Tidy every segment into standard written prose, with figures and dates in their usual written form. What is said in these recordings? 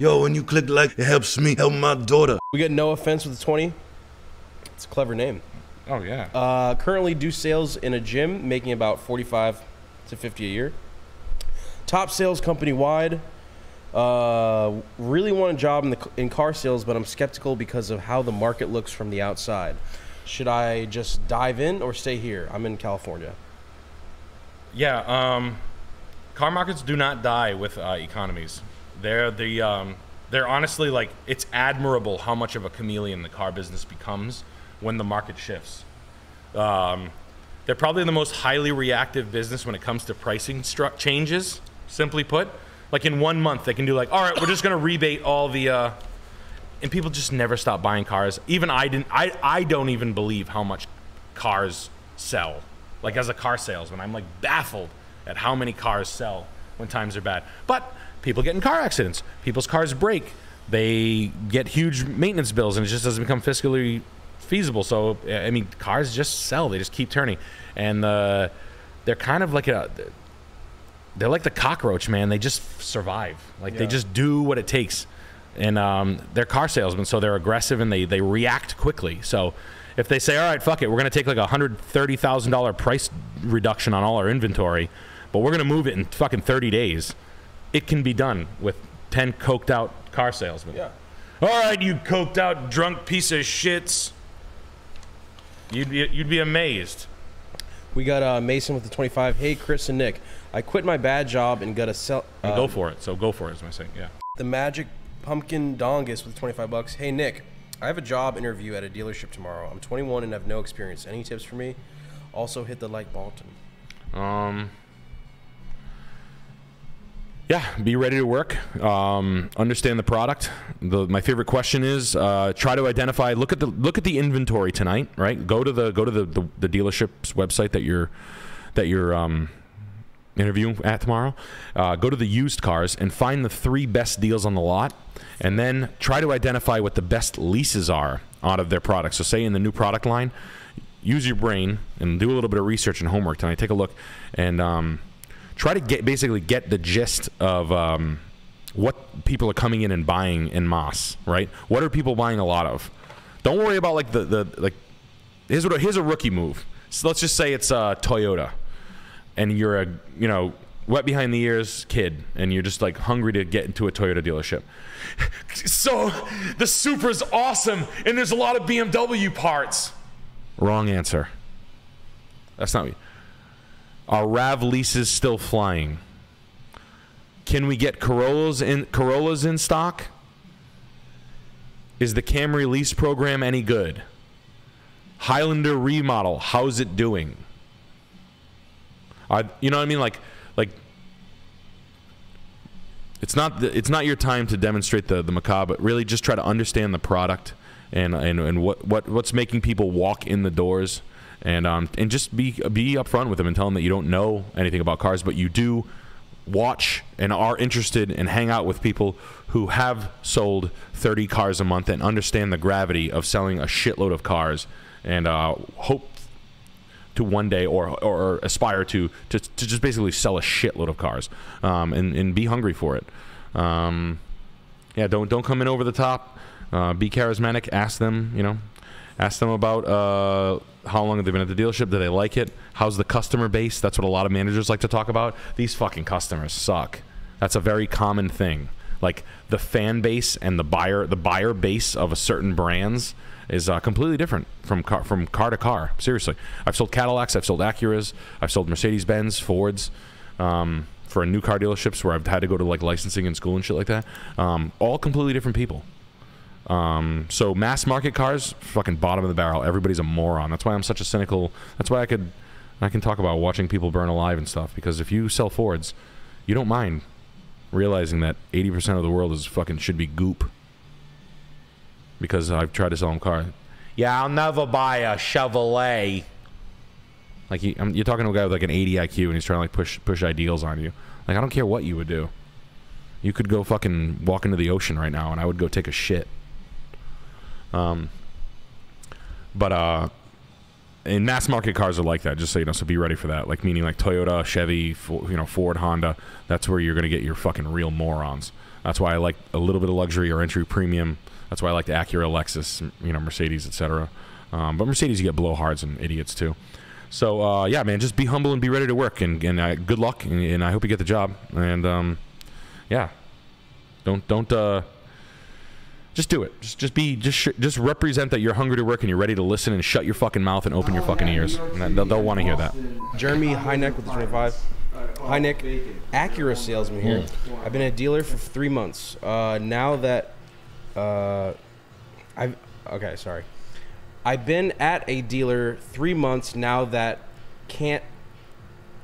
Yo, when you click like, it helps me help my daughter. We get No Offense with a 20. It's a clever name. Oh, yeah. Currently do sales in a gym, making about 45 to 50 a year. Top sales company wide. Really want a job in car sales, but I'm skeptical because of how the market looks from the outside. Should I just dive in or stay here? I'm in California. Yeah, car markets do not die with economies. They're honestly, like, it's admirable how much of a chameleon the car business becomes when the market shifts. They're probably the most highly reactive business when it comes to pricing changes, simply put. Like in 1 month, they can do like, all right, we're just gonna rebate all the, and people just never stop buying cars. Even I don't even believe how much cars sell. Like as a car salesman, I'm like baffled at how many cars sell when times are bad. But people get in car accidents. People's cars break. They get huge maintenance bills and it just doesn't become fiscally feasible. So, I mean, cars just sell. They just keep turning. And they're kind of like they're like the cockroach, man. They just survive. Like they just do what it takes. And they're car salesmen, so they're aggressive and they react quickly. So if they say, all right, fuck it, we're going to take like $130,000 price reduction on all our inventory, but we're going to move it in fucking 30 days, it can be done with 10 coked out car salesmen. Yeah. All right, you coked out drunk piece of shits. You'd be amazed. We got Mason with the 25. Hey, Chris and Nick, I quit my bad job and got a sell. Go for it. So go for it, is my saying. Yeah. The Magic Pumpkin Dongus with 25 bucks. Hey, Nick, I have a job interview at a dealership tomorrow. I'm 21 and have no experience. Any tips for me? Also, hit the like button. Yeah, be ready to work. Understand the product. My favorite question is try to identify. Look at the inventory tonight. Right. Go to the dealership's website that you're interviewing at tomorrow. Go to the used cars and find the 3 best deals on the lot, and then try to identify what the best leases are out of their products. So, say in the new product line, use your brain and do a little bit of research and homework tonight. Take a look and try to basically get the gist of what people are coming in and buying en masse, right? What are people buying a lot of? Don't worry about like like. Here's a rookie move. So let's just say it's Toyota, and you're a wet behind the ears kid, and you're just like hungry to get into a Toyota dealership. So the Supra's awesome, and there's a lot of BMW parts. Wrong answer. That's not me. Are RAV leases still flying? Can we get Corollas in stock? Is the Camry lease program any good? Highlander remodel, how's it doing? You know what I mean? Like it's not your time to demonstrate the macabre, but really just try to understand the product and what's making people walk in the doors. And just be upfront with them and tell them that you don't know anything about cars, but you do watch and are interested and hang out with people who have sold 30 cars a month and understand the gravity of selling a shitload of cars, and hope to one day or aspire to just basically sell a shitload of cars, and be hungry for it. Yeah, don't come in over the top. Be charismatic. Ask them, ask them about how long have they been at the dealership? Do they like it? How's the customer base? That's what a lot of managers like to talk about. These fucking customers suck. That's a very common thing. Like the fan base and the buyer base of a certain brands is completely different from car to car. Seriously, I've sold Cadillacs, I've sold Acuras, I've sold Mercedes-Benz, Fords, for new car dealerships where I've had to go to like licensing and school and shit like that. All completely different people. So mass market cars, fucking bottom of the barrel. Everybody's a moron. That's why I'm such a cynical. That's why I can talk about watching people burn alive and stuff. Because if you sell Fords, you don't mind realizing that 80% of the world should be goop. Because I've tried to sell them cars. Yeah, I'll never buy a Chevrolet. Like you're talking to a guy with like an 80 IQ and he's trying to like push ideals on you. Like I don't care what you would do. You could go fucking walk into the ocean right now and I would go take a shit. And mass market cars are like that, just so you know, so be ready for that. Like meaning like Toyota, Chevy, Ford, Honda. That's where you're gonna get your fucking real morons. That's why I like a little bit of luxury or entry premium. That's why I like the Acura, Lexus, you know, Mercedes, etc. But Mercedes, you get blowhards and idiots too. So yeah, man, just be humble and be ready to work, and good luck, and I hope you get the job. And yeah, don't just do it. Just represent that you're hungry to work and you're ready to listen, and shut your fucking mouth and open your fucking ears. And they'll want to hear that. Jeremy Hyde and Nick with the 25. Hi Nick, Acura salesman here. I've been a dealer for 3 months. Now that I've been at a dealer 3 months now that can't.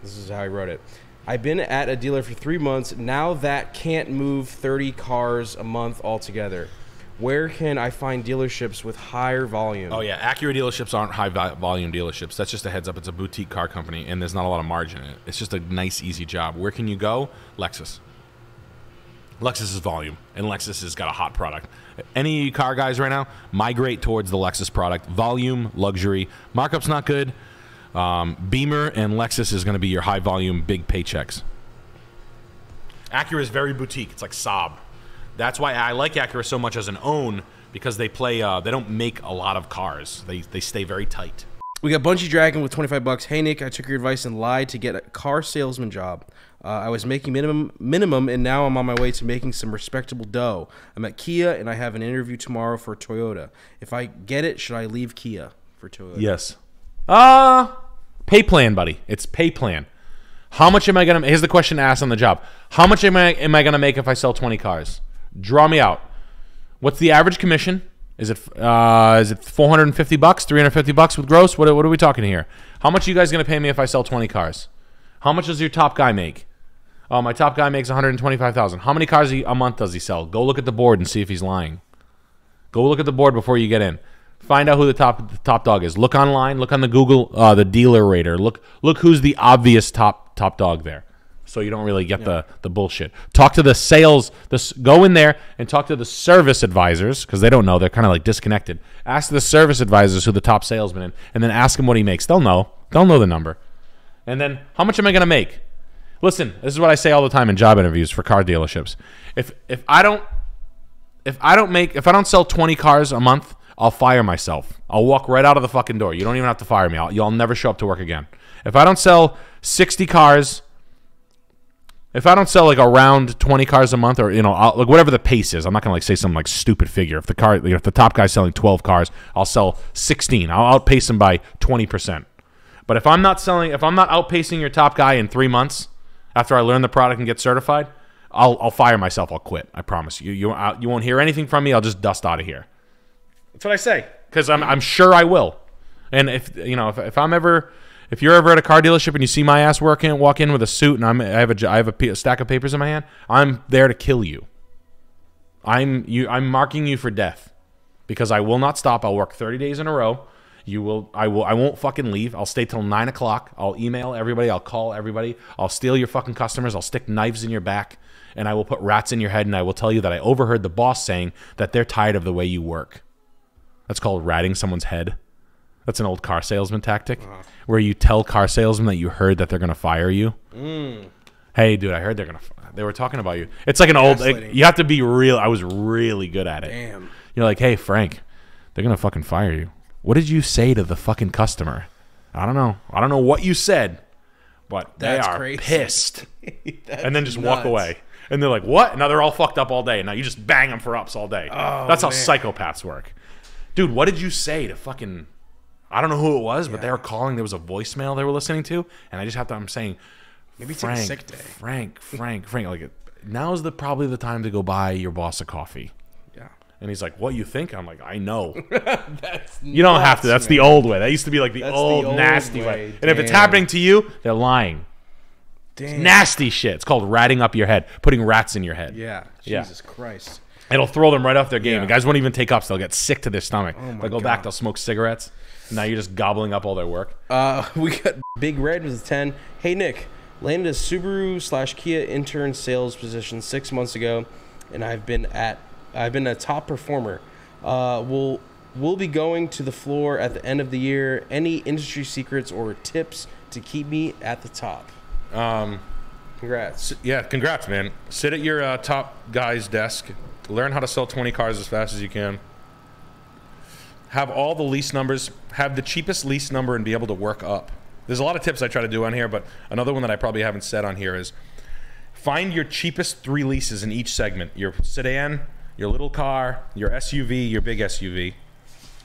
This is how I wrote it. I've been at a dealer for 3 months now that can't move 30 cars a month altogether. Where can I find dealerships with higher volume? Oh yeah, Acura dealerships aren't high volume dealerships. That's just a heads up. It's a boutique car company, and there's not a lot of margin in it. It's just a nice, easy job. Where can you go? Lexus. Lexus is volume, and Lexus has got a hot product. Any car guys right now, migrate towards the Lexus product. Volume, luxury. Markup's not good. Beamer and Lexus is going to be your high volume, big paychecks. Acura is very boutique. It's like Saab. That's why I like Acura so much as an own, because they play. They don't make a lot of cars. They stay very tight. We got Bungee Dragon with 25 bucks. Hey Nick, I took your advice and lied to get a car salesman job. I was making minimum, and now I'm on my way to making some respectable dough. I'm at Kia, and I have an interview tomorrow for Toyota. If I get it, should I leave Kia for Toyota? Yes. Pay plan, buddy. It's pay plan. How much am I gonna? Here's the question asked on the job. How much am I gonna make if I sell 20 cars? Draw me out. What's the average commission? Is it 450 bucks, 350 bucks with gross? What are we talking here? How much are you guys gonna pay me if I sell 20 cars? How much does your top guy make? Oh, my top guy makes 125,000. How many cars a month does he sell? Go look at the board and see if he's lying. Go look at the board before you get in. Find out who the top dog is. Look online. Look on the Google the dealer rater. Look who's the obvious top dog there. So you don't really get the bullshit. Talk to the sales. Go in there and talk to the service advisors, because they don't know. They're kind of like disconnected. Ask the service advisors who the top salesman is, and then ask him what he makes. They'll know. They'll know the number. And then, how much am I going to make? Listen, this is what I say all the time in job interviews for car dealerships. If I don't sell 20 cars a month, I'll fire myself. I'll walk right out of the fucking door. You don't even have to fire me. You'll never show up to work again. If I don't sell 60 cars, if I don't sell like around 20 cars a month, or like whatever the pace is, I'm not gonna like say some like stupid figure. If the top guy's selling 12 cars, I'll sell 16. I'll outpace him by 20%. But if I'm not outpacing your top guy in 3 months after I learn the product and get certified, I'll fire myself. I'll quit. I promise you. You won't hear anything from me. I'll just dust out of here. That's what I say, because I'm sure I will. And if you're ever at a car dealership and you see my ass walk in with a suit, and I have a stack of papers in my hand, I'm there to kill you. I'm marking you for death, because I will not stop. I'll work 30 days in a row. I won't fucking leave. I'll stay till 9 o'clock. I'll email everybody. I'll call everybody. I'll steal your fucking customers. I'll stick knives in your back, and I will put rats in your head, and I will tell you that I overheard the boss saying that they're tired of the way you work. That's called ratting someone's head. That's an old car salesman tactic, where you tell car salesmen that you heard that they're going to fire you. Hey, dude, I heard they were talking about you. It's like an old, you have to be real. I was really good at it. Damn. You're like, hey, Frank, they're going to fucking fire you. What did you say to the fucking customer? I don't know. I don't know what you said, but they are pissed. And then just walk away. And they're like, what? And now they're all fucked up all day. And now you just bang them for ups all day. Oh, that's how psychopaths work. Dude, what did you say to fucking... I don't know who it was, but they were calling. There was a voicemail they were listening to, and I just I'm saying, maybe take a sick day. Frank. Like, now's probably the time to go buy your boss a coffee. Yeah. And he's like, what, you think? I'm like, I know. You don't have to. That's the old way. That used to be like the old nasty way. And if it's happening to you, they're lying. Damn. It's nasty shit. It's called ratting up your head, putting rats in your head. Yeah. Jesus Christ. It'll throw them right off their game. The guys won't even take ups. They'll get sick to their stomach. They'll go back. They'll smoke cigarettes. Now you're just gobbling up all their work. We got Big Red with a 10. Hey, Nick. Landed a Subaru/Kia intern sales position 6 months ago, and I've been a top performer. We'll be going to the floor at the end of the year. Any industry secrets or tips to keep me at the top? Congrats. Yeah, congrats, man. Sit at your top guy's desk. Learn how to sell 20 cars as fast as you can. Have all the lease numbers. Have the cheapest lease number and be able to work up. There's a lot of tips I try to do on here, but another one that I probably haven't said on here is find your cheapest 3 leases in each segment. Your sedan, your little car, your SUV, your big SUV.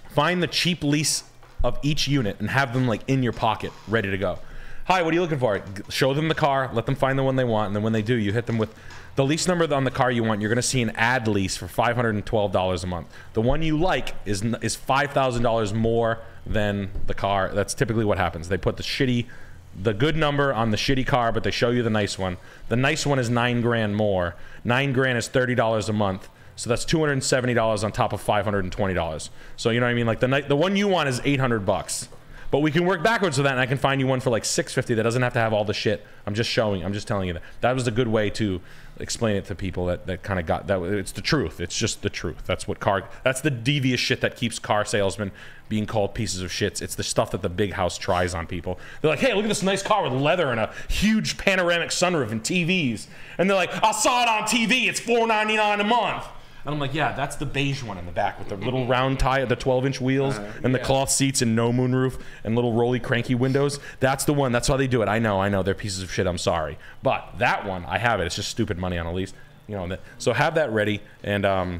Find the cheap lease of each unit and have them like in your pocket, ready to go. Hi, what are you looking for? Show them the car, let them find the one they want, and then when they do, you hit them with the lease number on the car you want. You're gonna see an ad lease for $512 a month. The one you like is $5,000 more than the car. That's typically what happens. They put the good number on the shitty car, but they show you the nice one. The nice one is $9 grand more. $9 grand is $30 a month. So that's $270 on top of $520. So you know what I mean? Like the one you want is $800. But we can work backwards to that, and I can find you one for like $650 that doesn't have to have all the shit. I'm just telling you that. That was a good way to explain it to people that kind of got that. It's the truth. It's just the truth. That's the devious shit that keeps car salesmen being called pieces of shits. It's the stuff that the big house tries on people. They're like, hey, look at this nice car with leather and a huge panoramic sunroof and TVs. And they're like, I saw it on TV. It's $4.99 a month. And I'm like, yeah, that's the beige one in the back with the little round tire, the 12-inch wheels, and the cloth seats and no moonroof and little rolly cranky windows. That's the one. That's how they do it. I know. They're pieces of shit. I'm sorry. But that one, I have it. It's just stupid money on a lease. You know, so have that ready. And I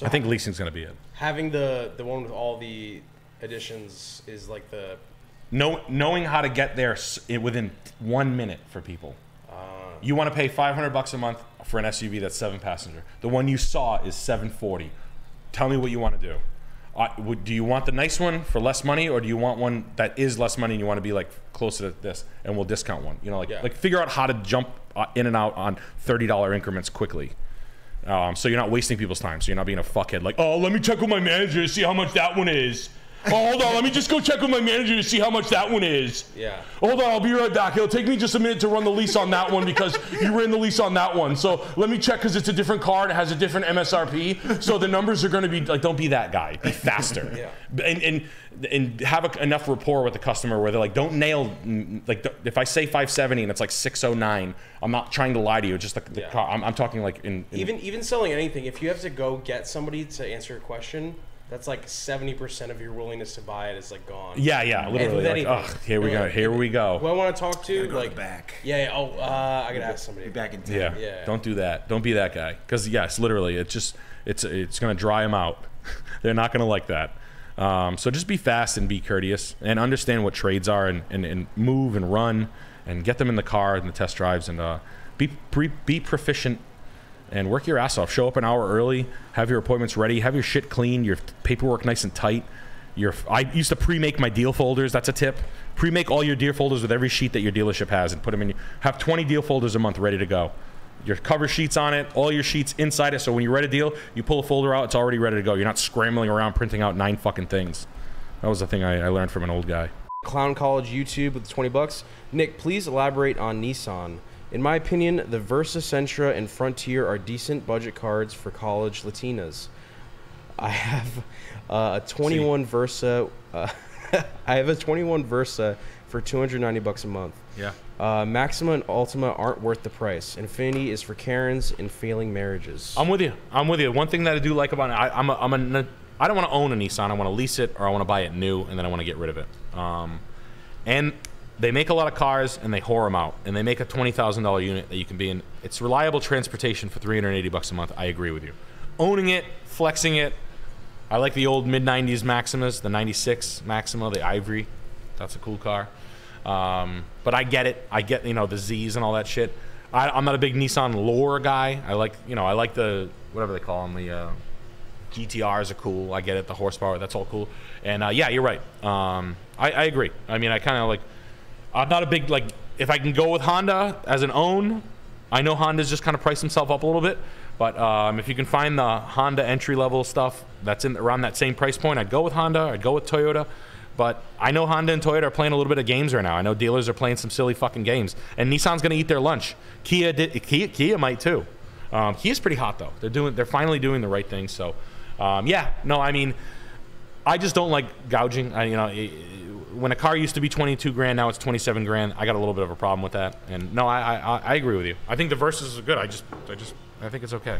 think leasing's going to be it. Having the one with all the additions is like the... Knowing how to get there within 1 minute for people. You want to pay $500 a month for an SUV that's 7-passenger. The one you saw is $740. Tell me what you want to do. Do you want the nice one for less money, or do you want one that is less money and you want to be like closer to this, and we'll discount one? You know, like figure out how to jump in and out on $30 increments quickly. So you're not wasting people's time. So you're not being a fuckhead like, oh, let me check with my manager to see how much that one is. Oh, hold on, let me just go check with my manager to see how much that one is. Yeah. Hold on, I'll be right back. It'll take me just a minute to run the lease on that one because you ran the lease on that one. So let me check because it's a different car and it has a different MSRP. So the numbers are going to be like, don't be that guy. Be faster. Yeah. And have enough rapport with the customer where they're like, don't nail, like if I say 570 and it's like 609, I'm not trying to lie to you. Just the car. I'm talking like even selling anything. If you have to go get somebody to answer your question, that's like 70% of your willingness to buy it is like gone. Yeah, literally. Like, oh, here we go. Who I want to talk to, Go like back. Yeah. Oh, I gotta ask somebody. Be back in 10. Yeah. Don't do that. Don't be that guy. Because yes, literally, it's gonna dry them out. They're not gonna like that. So just be fast and be courteous and understand what trades are and move and run and get them in the car and the test drives and be proficient. And work your ass off. Show up an hour early. Have your appointments ready. Have your shit clean. Your paperwork nice and tight. I used to pre-make my deal folders. That's a tip. Pre-make all your deal folders with every sheet that your dealership has and put them in. Have 20 deal folders a month ready to go. Your cover sheets on it. All your sheets inside it. So when you write a deal, you pull a folder out. It's already ready to go. You're not scrambling around printing out 9 fucking things. That was the thing I learned from an old guy. Clown College YouTube with $20. Nick, please elaborate on Nissan. In my opinion, the Versa, Sentra, and Frontier are decent budget cards for college Latinas. I have a 21 Versa. I have a 21 Versa for $290 a month. Yeah. Maxima and Ultima aren't worth the price. Infinity is for Karens and failing marriages. I'm with you. One thing that I do like about it, I don't want to own a Nissan. I want to lease it or I want to buy it new, and then I want to get rid of it. And they make a lot of cars and they whore them out, and they make a $20,000 unit that you can be in. It's reliable transportation for $380 a month. I agree with you. Owning it, flexing it. I like the old mid-90s Maximas, the 96 Maxima, the Ivory. That's a cool car. But I get it. I get, the Z's and all that shit. I'm not a big Nissan lore guy. I like the, whatever they call them, the GTRs are cool. I get it. The horsepower, that's all cool. And yeah, you're right. I agree. I mean, I kind of like, I'm not a big, like, if I can go with Honda as an own, I know Honda's just kind of priced himself up a little bit, but if you can find the Honda entry-level stuff that's around that same price point, I'd go with Honda, I'd go with Toyota, but I know Honda and Toyota are playing a little bit of games right now. I know dealers are playing some silly fucking games, and Nissan's going to eat their lunch. Kia might too. Kia's pretty hot, though. They're finally doing the right thing, so yeah, no, I mean, I just don't like gouging. when a car used to be 22 grand, now it's 27 grand. I got a little bit of a problem with that. And no, I agree with you. I think the Versus is good. I think it's okay.